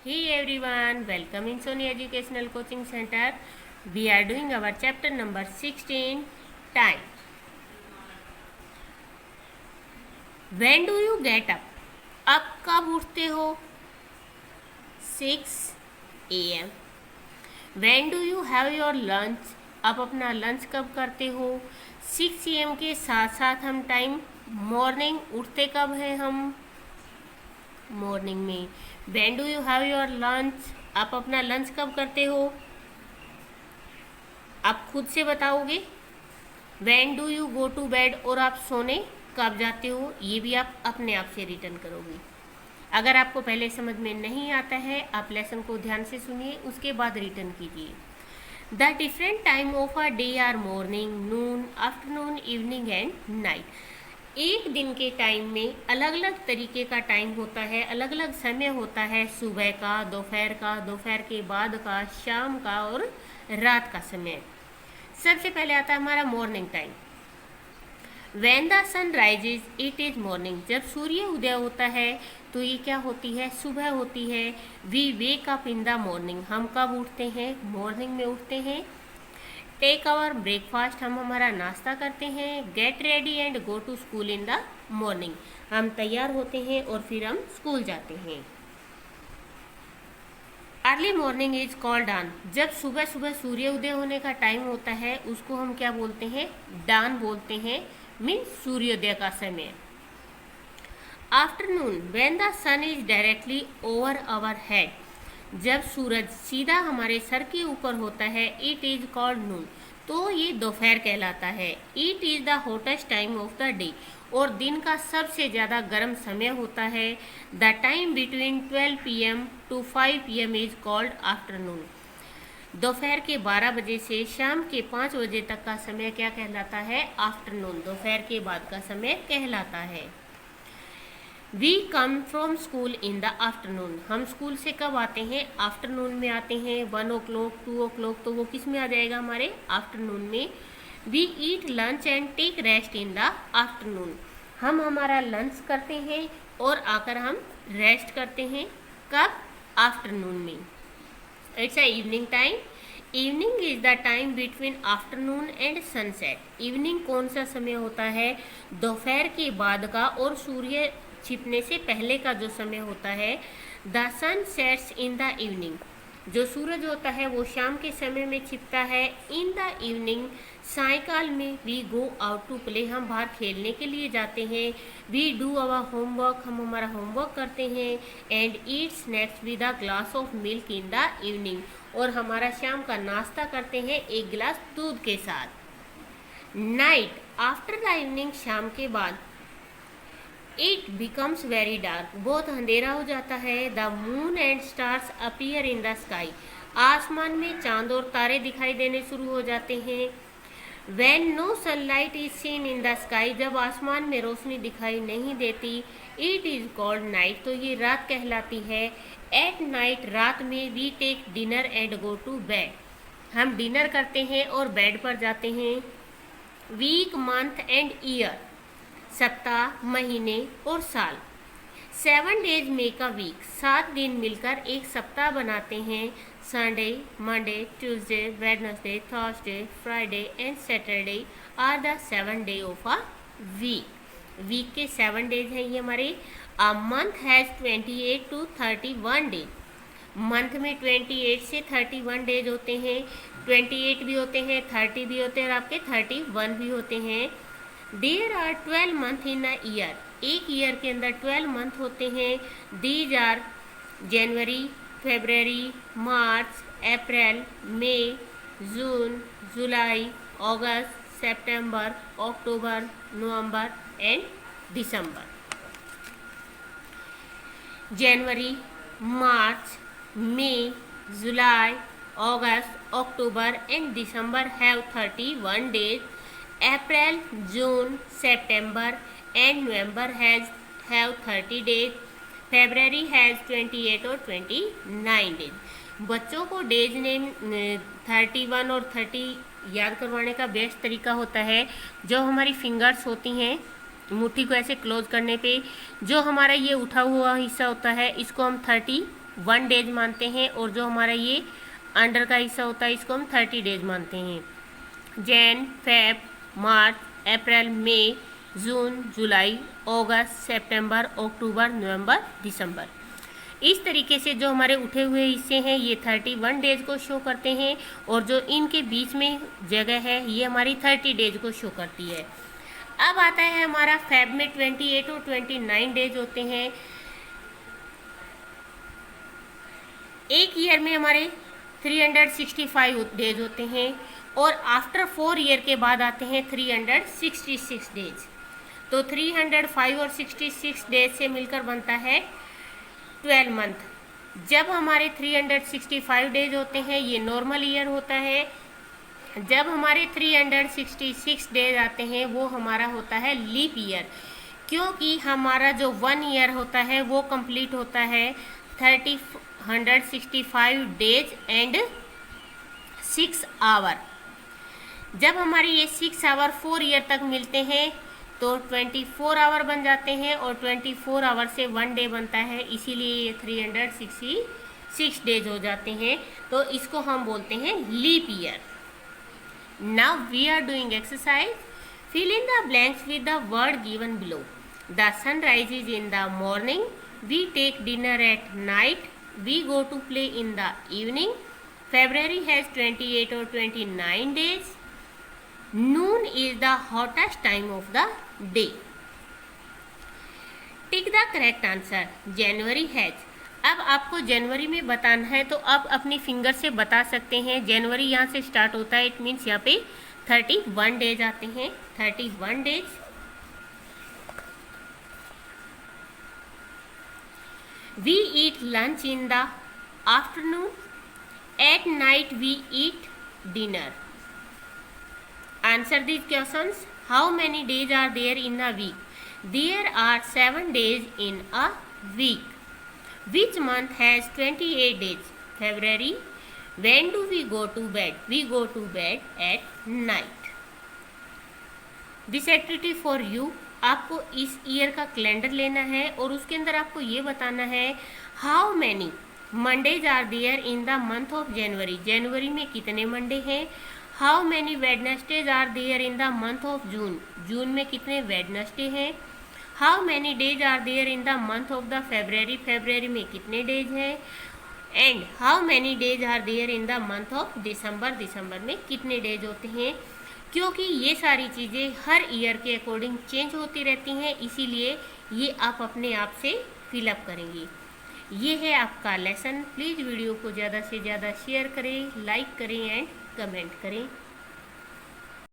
Hey everyone, welcome in Sony Educational Coaching Center. We are doing our chapter number 16, time. When do you get up? अब कब उठते हो? 6 AM. When do you have your lunch? अब अपना lunch कब करते हो? 6 AM के साथ साथ हम टाइम मॉर्निंग उठते कब हैं हम? मॉर्निंग में. When do you have your lunch? आप अपना लंच कब करते हो? आप खुद से बताओगे. When do you go to bed? और आप सोने कब जाते हो? ये भी आप अपने आप से रिटर्न करोगे. अगर आपको पहले समझ में नहीं आता है, आप लेसन को ध्यान से सुनिए, उसके बाद रिटर्न कीजिए. The different time of a day are morning, noon, afternoon, evening and night. एक दिन के टाइम में अलग अलग तरीके का टाइम होता है, अलग अलग समय होता है. सुबह का, दोपहर के बाद का, शाम का और रात का समय. सबसे पहले आता है हमारा morning time. When the sun rises, it is morning. जब सूर्य उदय होता है तो ये क्या होती है? सुबह होती है. We wake up in the morning. हम कब उठते हैं? मॉर्निंग में उठते हैं. Take our breakfast. हम हमारा नाश्ता करते हैं. Get ready and go to school in the morning. हम तैयार होते हैं और फिर हम स्कूल जाते हैं. अर्ली मॉर्निंग इज कॉल्ड डान. जब सुबह सुबह सूर्य उदय होने का टाइम होता है उसको हम क्या बोलते हैं? डान बोलते हैं. मीन्स सूर्योदय का समय. Afternoon, when the sun is directly over our head. जब सूरज सीधा हमारे सर के ऊपर होता है, इट इज कॉल्ड नून. तो ये दोपहर कहलाता है. It is the hottest time of the day. और दिन का सबसे ज़्यादा गर्म समय होता है. The time between 12 PM to 5 PM is called afternoon. दोपहर के 12 बजे से शाम के 5 बजे तक का समय क्या कहलाता है? आफ्टरनून. दोपहर के बाद का समय कहलाता है. We come from school in the afternoon. हम स्कूल से कब आते हैं? आफ्टरनून में आते हैं. 1 o'clock, 2 o'clock, तो वो किस में आ जाएगा? हमारे आफ्टरनून में. We eat lunch and take rest in the afternoon. हम हमारा लंच करते हैं और आकर हम रेस्ट करते हैं. कब? आफ्टरनून में. It's a evening time. Evening is the time between afternoon and sunset. Evening कौन सा समय होता है? दोपहर के बाद का और सूर्य छिपने से पहले का जो समय होता है. The sun sets in the evening. जो सूरज होता है वो शाम के समय में छिपता है. इन द इवनिंग, सायकाल में, we go out to play. हम बाहर खेलने के लिए जाते हैं. We do our homework. हम हमारा होमवर्क करते हैं. And eat snacks with a glass of milk in the evening. और हमारा शाम का नाश्ता करते हैं एक गिलास दूध के साथ. नाइट, आफ्टर द इवनिंग, शाम के बाद. It becomes very dark. बहुत अंधेरा हो जाता है. The moon and stars appear in the sky. आसमान में चांद और तारे दिखाई देने शुरू हो जाते हैं. When no sunlight is seen in the sky, जब आसमान में रोशनी दिखाई नहीं देती, it is called night. तो ये रात कहलाती है. At night, रात में, we take dinner and go to bed. हम डिनर करते हैं और बेड पर जाते हैं. Week, month and year. सप्ताह, महीने और साल. 7 days मेक अ वीक. 7 दिन मिलकर एक सप्ताह बनाते हैं. Sunday, Monday, Tuesday, Wednesday, Thursday, Friday and Saturday are the 7 day of a week. Week के 7 days हैं ये हमारे. A month has 28 to 31 days. Month में 28 से 31 days होते हैं. 28 भी होते हैं, 30 भी होते हैं और आपके 31 भी होते हैं. There are 12 months in a year. एक ईयर के अंदर 12 मंथ होते हैं. These are January, February, March, April, May, June, July, August, September, October, November and December. January, March, May, July, August, October and December have 31 days. April, June, September and November have 30 days. February has 28 और 29 days. बच्चों को days name 31 और 30 याद करवाने का best तरीका होता है. जो हमारी फिंगर्स होती हैं मुट्ठी को ऐसे क्लोज करने पे जो हमारा ये उठा हुआ हिस्सा होता है इसको हम 30 1 डेज मानते हैं, और जो हमारा ये अंडर का हिस्सा होता है इसको हम 30 डेज मानते हैं। जैन, फेब, मार्च, April, May, June, July, August, September, October, नवंबर, दिसंबर। इस तरीके से जो हमारे उठे हुए हिस्से हैं ये 31 डेज को शो करते हैं, और जो इनके बीच में जगह है ये हमारी 30 डेज को शो करती है। अब आता है हमारा फेब में 28 और 29 डेज होते हैं। एक ईयर में हमारे 365 डेज होते हैं, और आफ्टर 4 ईयर के बाद आते हैं 366 डेज। तो 305 और 66 डेज से मिलकर बनता है 12 मंथ। जब हमारे 365 डेज होते हैं ये नॉर्मल ईयर होता है, जब हमारे 366 डेज आते हैं वो हमारा होता है लीप ईयर, क्योंकि हमारा जो 1 ईयर होता है वो कंप्लीट होता है 365 डेज एंड 6 आवर। जब हमारी ये 6 आवर 4 ईयर तक मिलते हैं तो 24 आवर बन जाते हैं, और 24 आवर से 1 डे बनता है, इसीलिए ये 366 डेज हो जाते हैं। तो इसको हम बोलते हैं leap year. Now we are doing exercise. Fill in the blanks with the word given below. The sun rises in the morning, we take dinner at night, we go to play in the evening, February has 28 or 29 days, noon is the hottest time of the day. Tick the correct answer. January has. अब आपको जनवरी में बताना है, तो आप अपनी finger से बता सकते हैं। जनवरी यहाँ से स्टार्ट होता है, इट मीन्स यहाँ पे 31 डेज आते हैं। 31 days. We eat lunch in the afternoon. At night we eat dinner. Answer these questions. How many days are there in a week? There are 7 days in a week. Which month has 28 days? February. When do we go to bed? We go to bed at night. This activity for you. आपको इस year का calendar लेना है, और उसके अंदर आपको ये बताना है how many Mondays are there in the month of January. जनवरी में कितने मंडे हैं। How many Wednesdays are there in the month of June. जून में कितने वेडनेसडे हैं। How many days are there in the month of the February. February में कितने डेज हैं। And how many days are there in the month of December. दिसंबर में कितने डेज होते हैं। क्योंकि ये सारी चीज़ें हर ईयर के अकॉर्डिंग चेंज होती रहती हैं, इसीलिए ये आप अपने आप से फिलअप करेंगे। ये है आपका लेसन। प्लीज़ वीडियो को ज़्यादा से ज़्यादा शेयर करें, लाइक करें एंड कमेंट करें।